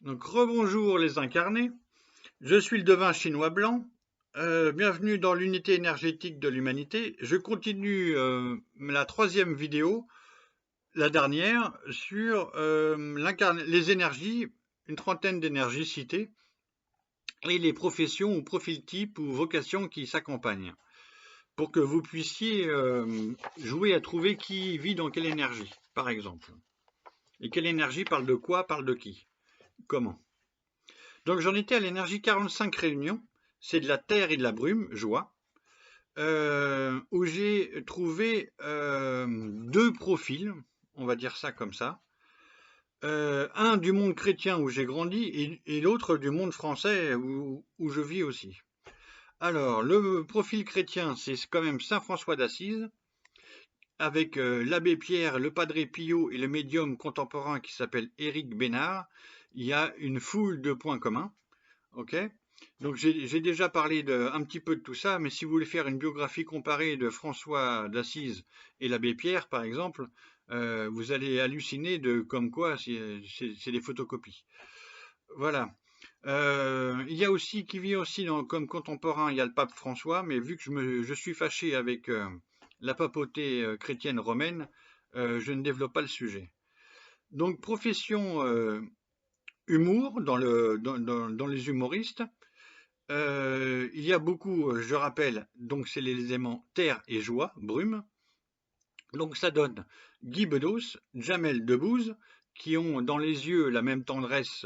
Donc rebonjour les incarnés, je suis le devin chinois blanc, bienvenue dans l'unité énergétique de l'humanité. Je continue la troisième vidéo, la dernière, sur les énergies, une trentaine d'énergies citées, et les professions ou profils types ou vocations qui s'accompagnent, pour que vous puissiez jouer à trouver qui vit dans quelle énergie, par exemple. Et quelle énergie parle de quoi, parle de qui, comment. Donc j'en étais à l'énergie 45 réunions, c'est de la terre et de la brume, joie, où j'ai trouvé deux profils, on va dire ça comme ça. Un du monde chrétien où j'ai grandi et l'autre du monde français où je vis aussi. Alors, le profil chrétien, c'est quand même Saint François d'Assise, avec l'abbé Pierre, le padre Pio et le médium contemporain qui s'appelle Éric Bénard. Il y a une foule de points communs. Ok, donc j'ai déjà parlé un petit peu de tout ça, mais si vous voulez faire une biographie comparée de François d'Assise et l'abbé Pierre, par exemple, vous allez halluciner de comme quoi c'est des photocopies. Voilà. Il y a aussi qui vit aussi comme contemporain, il y a le pape François, mais vu que je suis fâché avec la papauté chrétienne romaine, je ne développe pas le sujet. Donc profession humour dans les humoristes. Il y a beaucoup, je rappelle, donc c'est les éléments terre et joie, brume. Donc ça donne Guy Bedos, Jamel Debbouze, qui ont dans les yeux la même tendresse,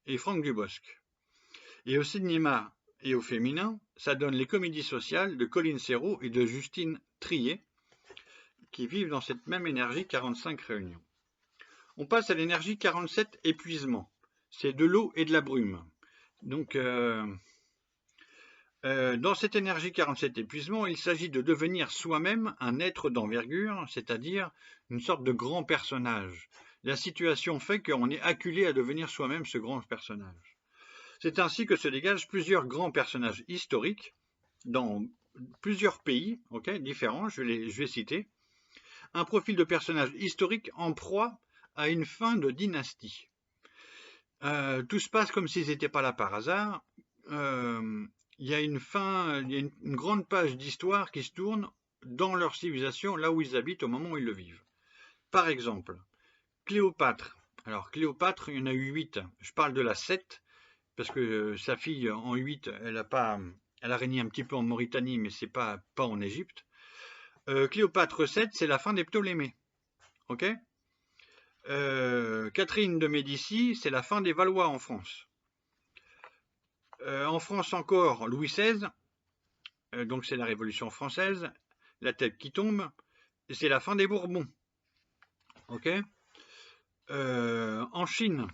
et Franck Dubosc. Et au cinéma et au féminin, ça donne les comédies sociales de Colline Serrault et de Justine Triet, qui vivent dans cette même énergie 45 réunions. On passe à l'énergie 47 épuisement. C'est de l'eau et de la brume. Donc dans cette énergie 47 épuisement, il s'agit de devenir soi-même un être d'envergure, c'est-à-dire une sorte de grand personnage. La situation fait qu'on est acculé à devenir soi-même ce grand personnage. C'est ainsi que se dégagent plusieurs grands personnages historiques dans plusieurs pays différents, je vais citer. Un profil de personnage historique en proie à une fin de dynastie. Tout se passe comme s'ils n'étaient pas là par hasard. Il y a une grande page d'histoire qui se tourne dans leur civilisation, là où ils habitent au moment où ils le vivent. Par exemple, Cléopâtre. Alors Cléopâtre, il y en a eu 8. Je parle de la 7, parce que sa fille en 8, elle a régné un petit peu en Mauritanie, mais c'est pas en Égypte. Cléopâtre 7, c'est la fin des Ptolémées. Ok. Catherine de Médicis, c'est la fin des Valois en France. En France encore, Louis XVI, donc c'est la Révolution française, la tête qui tombe, et c'est la fin des Bourbons. Ok. En Chine,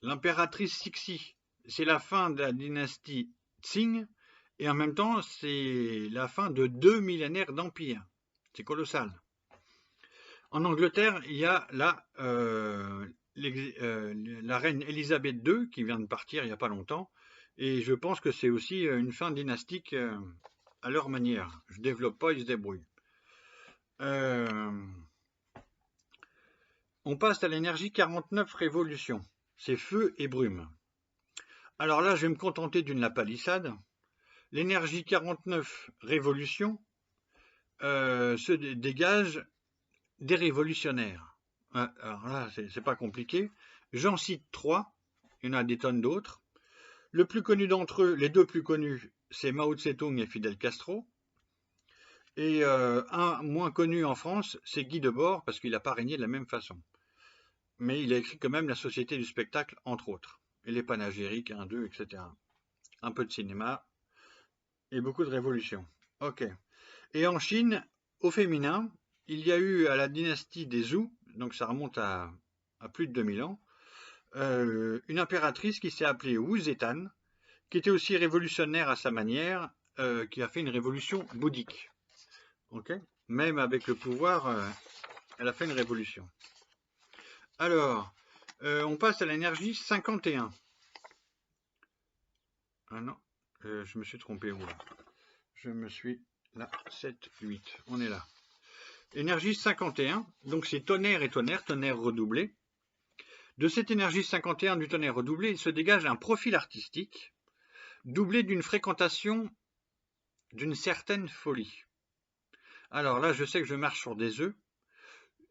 l'impératrice Cixi, c'est la fin de la dynastie Qing, et en même temps, c'est la fin de 2 millénaires d'empire. C'est colossal. En Angleterre, il y a la reine Elisabeth II qui vient de partir il n'y a pas longtemps, et je pense que c'est aussi une fin dynastique à leur manière. Je ne développe pas, ils se débrouillent. On passe à l'énergie 49 révolution. C'est feu et brume. Alors là, je vais me contenter d'une la palissade. L'énergie 49 révolution se dégage des révolutionnaires. Alors là, c'est pas compliqué. J'en cite 3. Il y en a des tonnes d'autres. Le plus connu d'entre eux, les deux plus connus, c'est Mao Tse-tung et Fidel Castro. Et un moins connu en France, c'est Guy Debord, parce qu'il n'a pas régné de la même façon. Mais il a écrit quand même La Société du spectacle, entre autres. Et les panégyriques, 1, 2, etc. Un peu de cinéma et beaucoup de révolutions. Ok. Et en Chine, au féminin, il y a eu à la dynastie des Zhou, donc ça remonte à plus de 2000 ans, une impératrice qui s'est appelée Wu Zetian, qui était aussi révolutionnaire à sa manière, qui a fait une révolution bouddhique. Ok. Même avec le pouvoir, elle a fait une révolution. Alors, on passe à l'énergie 51. Ah non, je me suis trompé où là? Je me suis là, 7, 8, on est là. Énergie 51, donc c'est tonnerre et tonnerre redoublé. De cette énergie 51 du tonnerre redoublé, il se dégage un profil artistique, doublé d'une fréquentation d'une certaine folie. Alors là, je sais que je marche sur des œufs.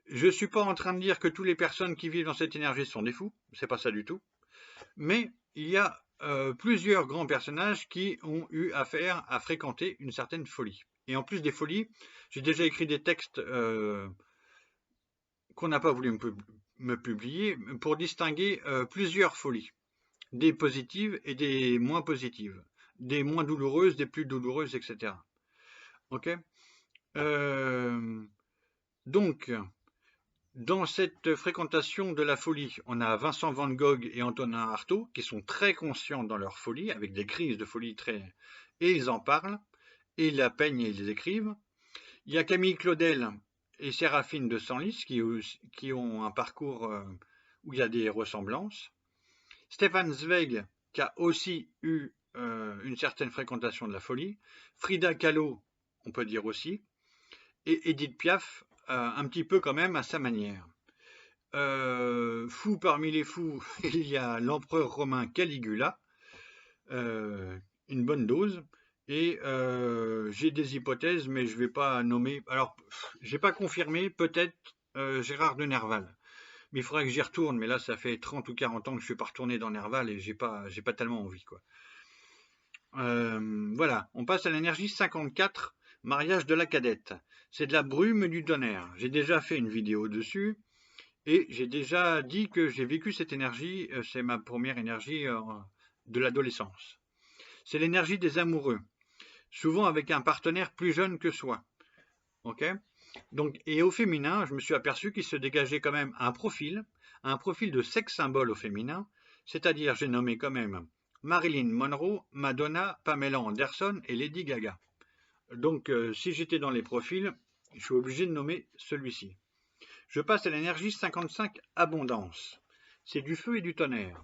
Je ne suis pas en train de dire que toutes les personnes qui vivent dans cette énergie sont des fous, c'est pas ça du tout. Mais il y a plusieurs grands personnages qui ont eu affaire à fréquenter une certaine folie. Et en plus des folies, j'ai déjà écrit des textes qu'on n'a pas voulu me publier pour distinguer plusieurs folies, des positives et des moins positives, des moins douloureuses, des plus douloureuses, etc. Ok. Donc, dans cette fréquentation de la folie, on a Vincent van Gogh et Antonin Artaud qui sont très conscients dans leur folie, avec des crises de folie et ils en parlent, et ils la peignent et ils les écrivent. Il y a Camille Claudel et Séraphine de Senlis qui ont un parcours où il y a des ressemblances. Stefan Zweig qui a aussi eu une certaine fréquentation de la folie. Frida Kahlo, on peut dire aussi. Et Edith Piaf, un petit peu quand même à sa manière. Fou parmi les fous, il y a l'empereur romain Caligula, une bonne dose. Et j'ai des hypothèses, mais je ne vais pas nommer. Alors, je n'ai pas confirmé, peut-être Gérard de Nerval. Mais il faudrait que j'y retourne. Mais là, ça fait 30 ou 40 ans que je ne suis pas retourné dans Nerval et j'ai pas tellement envie, quoi. Voilà, on passe à l'énergie 54, mariage de la cadette. C'est de la brume du tonnerre. J'ai déjà fait une vidéo dessus et j'ai déjà dit que j'ai vécu cette énergie. C'est ma première énergie de l'adolescence. C'est l'énergie des amoureux, souvent avec un partenaire plus jeune que soi. Ok. Donc, et au féminin, je me suis aperçu qu'il se dégageait quand même un profil de sexe symbole au féminin, c'est-à-dire j'ai nommé quand même Marilyn Monroe, Madonna, Pamela Anderson et Lady Gaga. Donc, si j'étais dans les profils, je suis obligé de nommer celui-ci. Je passe à l'énergie 55, abondance. C'est du feu et du tonnerre.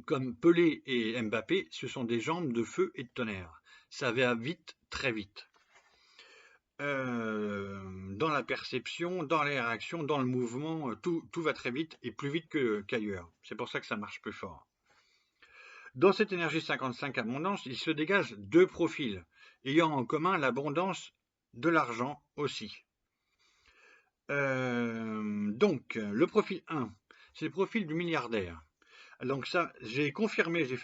Comme Pelé et Mbappé, ce sont des jambes de feu et de tonnerre. Ça va vite, très vite. Dans la perception, dans les réactions, dans le mouvement, tout va très vite et plus vite qu'ailleurs. C'est pour ça que ça marche plus fort. Dans cette énergie 55 abondance, il se dégage deux profils, ayant en commun l'abondance de l'argent aussi. Donc, le profil 1, c'est le profil du milliardaire. Donc ça, j'ai confirmé, j'ai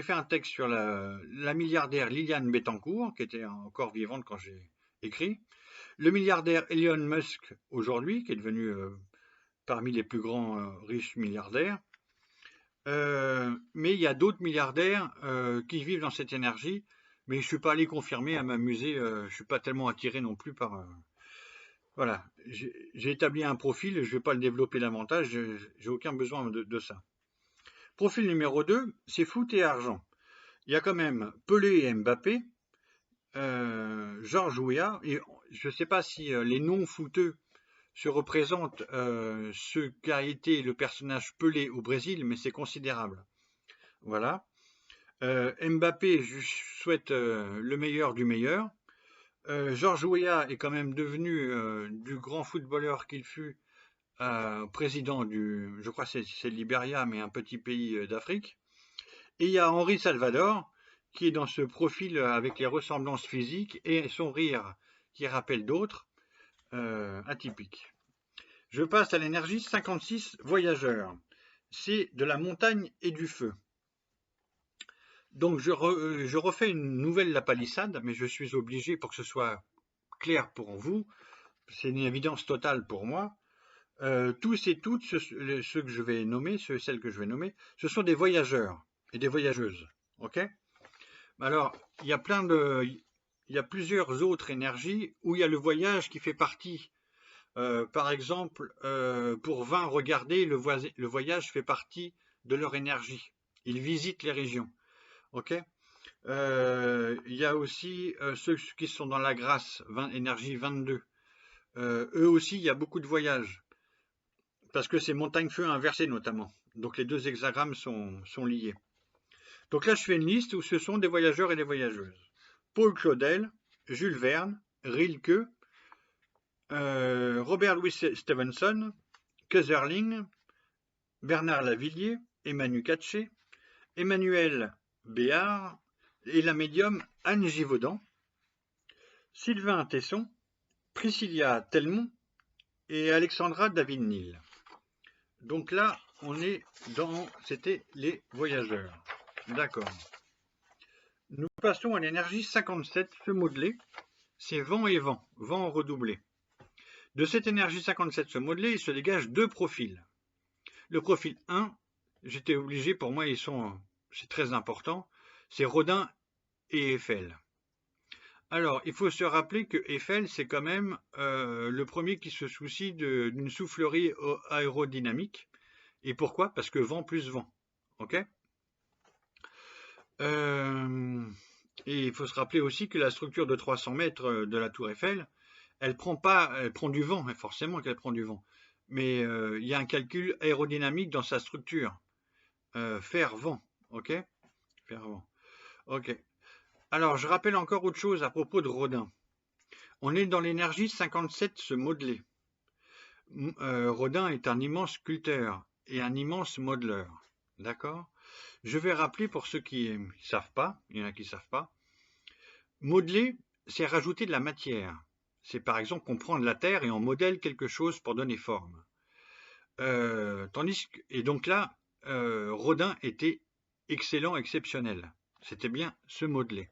fait un texte sur la milliardaire Liliane Bettencourt, qui était encore vivante quand j'ai écrit. Le milliardaire Elon Musk aujourd'hui, qui est devenu parmi les plus grands riches milliardaires. Mais il y a d'autres milliardaires qui vivent dans cette énergie, mais je ne suis pas allé confirmer à m'amuser, je ne suis pas tellement attiré non plus par... voilà, j'ai établi un profil, je ne vais pas le développer davantage, j'ai aucun besoin de ça. Profil numéro 2, c'est foot et argent. Il y a quand même Pelé et Mbappé, Georges Weah, et je ne sais pas si les non-footeux se représente ce qu'a été le personnage Pelé au Brésil, mais c'est considérable. Voilà. Mbappé, je souhaite le meilleur du meilleur. Georges Weah est quand même devenu du grand footballeur qu'il fut, président je crois que c'est le Libéria, mais un petit pays d'Afrique. Et il y a Henri Salvador, qui est dans ce profil avec les ressemblances physiques et son rire qui rappelle d'autres, atypiques. Je passe à l'énergie 56, voyageur. C'est de la montagne et du feu. Donc je refais une nouvelle La Palissade, mais je suis obligé pour que ce soit clair pour vous. C'est une évidence totale pour moi. Tous et toutes, ceux que je vais nommer, celles que je vais nommer, ce sont des voyageurs et des voyageuses. Ok ? Alors, il y a plusieurs autres énergies où il y a le voyage qui fait partie. Par exemple, pour 20 regardez, le voyage fait partie de leur énergie. Ils visitent les régions. Ok. Il y a aussi ceux qui sont dans la grâce, énergie 22. Eux aussi, il y a beaucoup de voyages. Parce que c'est montagne-feu inversé notamment. Donc les deux hexagrammes sont liés. Donc là, je fais une liste où ce sont des voyageurs et des voyageuses. Paul Claudel, Jules Verne, Rilke, Robert Louis Stevenson, Kaiserling, Bernard Lavillier, Emmanuel Katché, Emmanuel Béard et la médium Anne Givaudan, Sylvain Tesson, Priscilla Telmont et Alexandra David-Nil. Donc là, on est dans... C'était les voyageurs. D'accord. Nous passons à l'énergie 57, se modeler. C'est vent et vent, vent redoublé. De cette énergie 57 se modeler, il se dégage deux profils. Le profil 1, j'étais obligé, pour moi, c'est très important, c'est Rodin et Eiffel. Alors, il faut se rappeler que Eiffel, c'est quand même le premier qui se soucie d'une soufflerie aérodynamique. Et pourquoi? Parce que vent plus vent. Ok? Et il faut se rappeler aussi que la structure de 300 mètres de la tour Eiffel, elle prend du vent, forcément qu'elle prend du vent. Mais il y a un calcul aérodynamique dans sa structure. Faire vent. Ok? Faire vent. Ok. Alors, je rappelle encore autre chose à propos de Rodin. On est dans l'énergie 57 se modeler. Rodin est un immense sculpteur et un immense modeleur. D'accord? Je vais rappeler pour ceux qui ne savent pas, il y en a qui ne savent pas, modeler, c'est rajouter de la matière. C'est par exemple qu'on prend de la terre et on modèle quelque chose pour donner forme. Et donc là, Rodin était excellent, exceptionnel. C'était bien se modeler.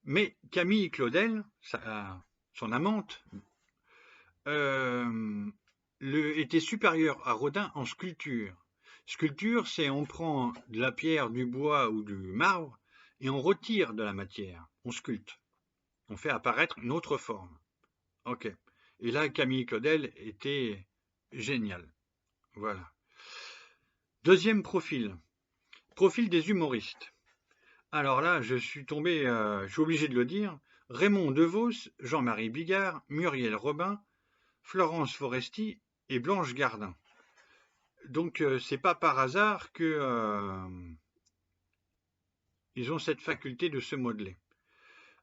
Mais Camille Claudel, son amante, était supérieure à Rodin en sculpture. Sculpture, c'est on prend de la pierre, du bois ou du marbre et on retire de la matière. On sculpte. On fait apparaître une autre forme. Ok. Et là, Camille Claudel était génial. Voilà. Deuxième profil. Profil des humoristes. Alors là, je suis obligé de le dire, Raymond Devos, Jean-Marie Bigard, Muriel Robin, Florence Foresti et Blanche Gardin. Donc c'est pas par hasard que ils ont cette faculté de se modeler.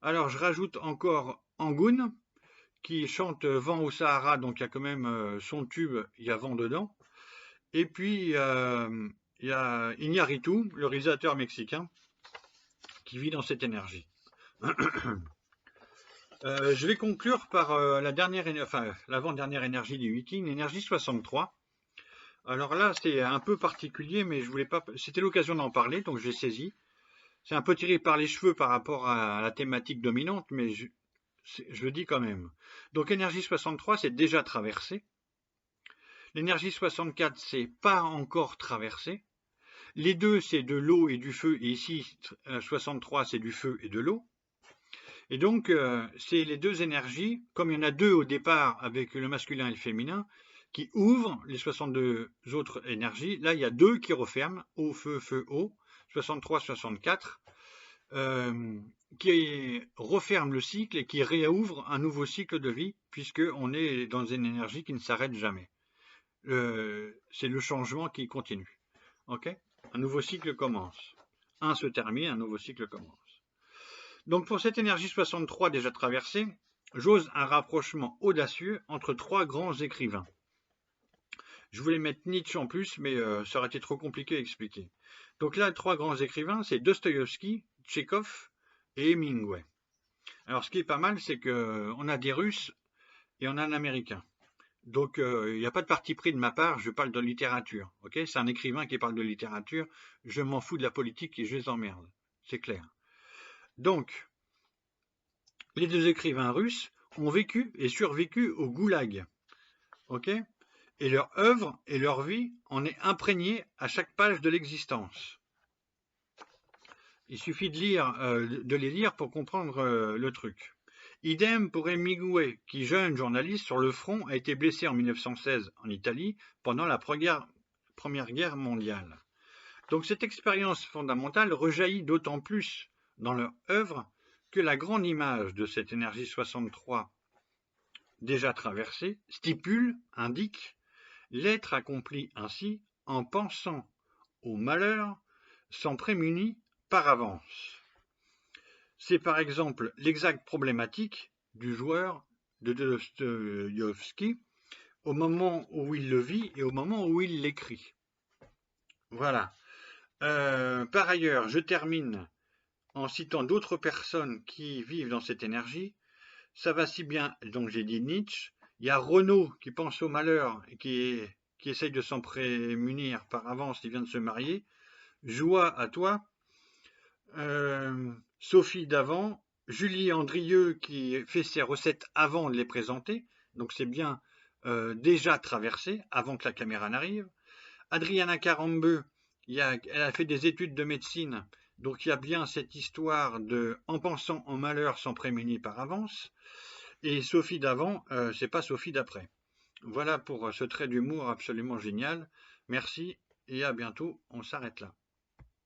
Alors je rajoute encore Angoun, qui chante Vent au Sahara, donc il y a quand même son tube, il y a vent dedans. Et puis il y a Iñárritu, le réalisateur mexicain, qui vit dans cette énergie. Je vais conclure par l'avant-dernière énergie du wiki, l'énergie 63. Alors là, c'est un peu particulier, mais je voulais pas. C'était l'occasion d'en parler, donc j'ai saisi. C'est un peu tiré par les cheveux par rapport à la thématique dominante, mais je le dis quand même. Donc énergie 63, c'est déjà traversé. L'énergie 64, c'est pas encore traversé. Les deux, c'est de l'eau et du feu, et ici, 63, c'est du feu et de l'eau. Et donc, c'est les deux énergies, comme il y en a deux au départ avec le masculin et le féminin, qui ouvrent les 62 autres énergies. Là, il y a deux qui referment, eau, feu, feu, eau, 63, 64, qui referment le cycle et qui réouvrent un nouveau cycle de vie, puisqu'on est dans une énergie qui ne s'arrête jamais. C'est le changement qui continue. Ok? Un nouveau cycle commence. Un se termine, un nouveau cycle commence. Donc pour cette énergie 63 déjà traversée, j'ose un rapprochement audacieux entre trois grands écrivains. Je voulais mettre Nietzsche en plus, mais ça aurait été trop compliqué à expliquer. Donc là, trois grands écrivains, c'est Dostoïevski, Tchekhov et Hemingway. Alors ce qui est pas mal, c'est qu'on a des Russes et on a un Américain. Donc il n'y a pas de parti pris de ma part, je parle de littérature. Okay, c'est un écrivain qui parle de littérature, je m'en fous de la politique et je les emmerde. C'est clair. Donc, les deux écrivains russes ont vécu et survécu au goulag. Ok? Et leur œuvre et leur vie en est imprégnée à chaque page de l'existence. Il suffit de les lire pour comprendre le truc. Idem pour Hemingway, qui, jeune journaliste sur le front, a été blessé en 1916 en Italie pendant la Première Guerre mondiale. Donc cette expérience fondamentale rejaillit d'autant plus dans leur œuvre que la grande image de cette énergie 63 déjà traversée stipule, indique, l'être accompli ainsi en pensant au malheur s'en prémunit par avance. C'est par exemple l'exacte problématique du joueur de Dostoïevski au moment où il le vit et au moment où il l'écrit. Voilà. Par ailleurs, je termine en citant d'autres personnes qui vivent dans cette énergie. Ça va si bien, donc j'ai dit Nietzsche. Il y a Renaud qui pense au malheur et qui essaye de s'en prémunir par avance, il vient de se marier. Joie à toi. Sophie d'avant. Julie Andrieux qui fait ses recettes avant de les présenter. Donc c'est bien déjà traversé avant que la caméra n'arrive. Adriana Carambeu, elle a fait des études de médecine, donc il y a bien cette histoire de en pensant en malheur s'en prémunir par avance. Et Sophie d'avant, c'est pas Sophie d'après. Voilà pour ce trait d'humour absolument génial. Merci et à bientôt. On s'arrête là.